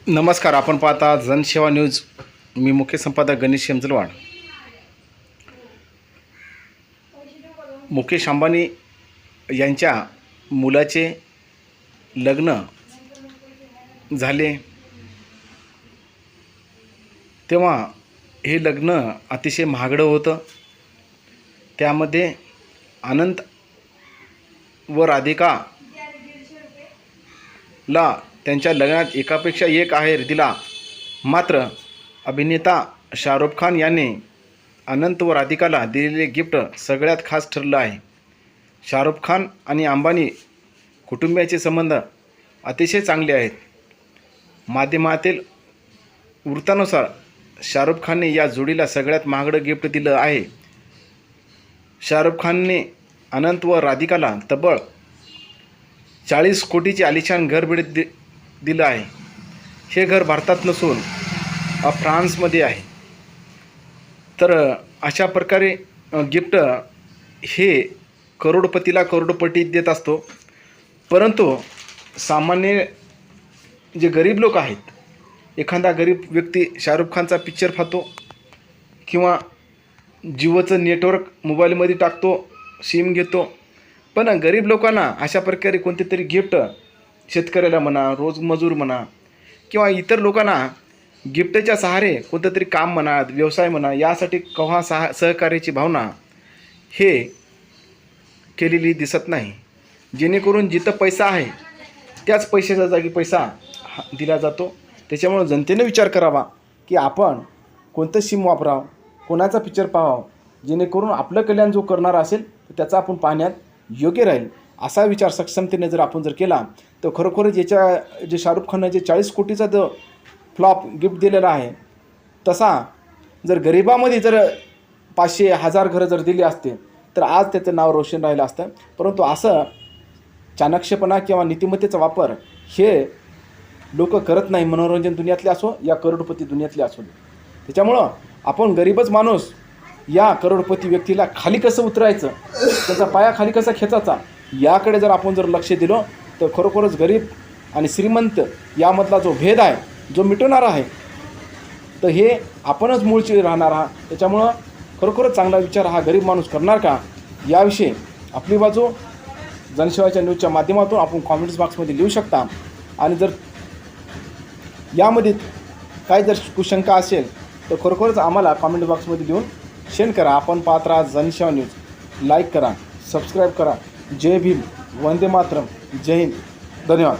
नमस्कार. आपण पाहता जनसेवा न्यूज. मी मुख्य संपादक गणेश यमजलवाड. मुकेश अंबानी यांच्या मुलाचे लग्न झाले तेव्हा हे लग्न अतिशय महागडं होतं. त्यामध्ये अनंत व राधिकाला त्यांच्या लग्नात एकापेक्षा एक आहेर दिला. मात्र अभिनेता शाहरुख खान याने अनंत व राधिकाला दिलेले गिफ्ट सगळ्यात खास ठरलं आहे. शाहरुख खान आणि अंबानी कुटुंबियाचे संबंध अतिशय चांगले आहेत. माध्यमातील वृत्तानुसार शाहरुख खानने या जोडीला सगळ्यात महागडं गिफ्ट दिलं आहे. शाहरुख खानने अनंत व राधिकाला तब्बल 40 कोटीचे आलिशान घर भेट दिलं आहे. हे घर भारतात नसून फ्रान्समध्ये आहे. तर अशा प्रकारे गिफ्ट हे करोडपतीला करोडपती देत असतो. परंतु सामान्य जे गरीब लोक आहेत, एखादा गरीब व्यक्ती शाहरुख खानचा पिक्चर पाहतो किंवा जिओचं नेटवर्क मोबाईलमध्ये टाकतो, सिम घेतो. पण गरीब लोकांना अशा प्रकारे कोणते तरी गिफ्ट, शेतकऱ्याला म्हणा, रोजमजूर म्हणा किंवा इतर लोकांना गिफ्टच्या सहारे कोणतं तरी काम म्हणा, व्यवसाय म्हणा, यासाठी केव्हा सहकार्याची भावना हे केलेली दिसत नाही. जेणेकरून जिथं पैसा आहे त्याच पैशाच्या जागी पैसा दिला जातो. त्याच्यामुळं जनतेने विचार करावा की आपण कोणतं सिम वापरावं, कोणाचा पिक्चर पाहावं, जेणेकरून आपलं कल्याण जो करणारा असेल त्याचा आपण पाहण्यात योग्य राहील. असा विचार सक्षमतेने जर आपण केला तर खरोखरच जे शाहरुख खानने जे 40 कोटीचा जो फ्लॉप गिफ्ट दिलेला आहे, तसा जर गरिबामध्ये जर 500-1000 घरं जर दिली असते तर आज त्याचं नाव रोशन राहिलं असतं. परंतु असं चाणक्षपणा किंवा नीतिमत्तेचा वापर हे लोक करत नाही, मनोरंजन दुनियातले असो या करोडपती दुनियातले असो. त्याच्यामुळं आपण गरीबच माणूस या करोडपती व्यक्तीला खाली कसं उतरायचं, त्याचा पाया खाली कसा खेचायचा, याकडे जर आपण लक्ष दिलं तर खरोखरच गरीब आणि श्रीमंत यामधला जो भेद आहे, जो मिटवणारा आहे, तर हे आपणच मूळची राहणार आहात. त्याच्यामुळं खरोखरच चांगला विचार हा गरीब माणूस करणार का, याविषयी आपली बाजू जनसेवाच्या न्यूजच्या माध्यमातून आपण कॉमेंट्स बॉक्समध्ये लिहू शकता. आणि जर यामध्ये काही जर कुशंका असेल तर खरोखरच आम्हाला कॉमेंट बॉक्समध्ये लिहून शेअर करा. आपण पाहत राहा जनसेवा न्यूज. लाईक करा, सबस्क्राईब करा. जय भीम, वंदे मातरम, जय हिंद, धन्यवाद.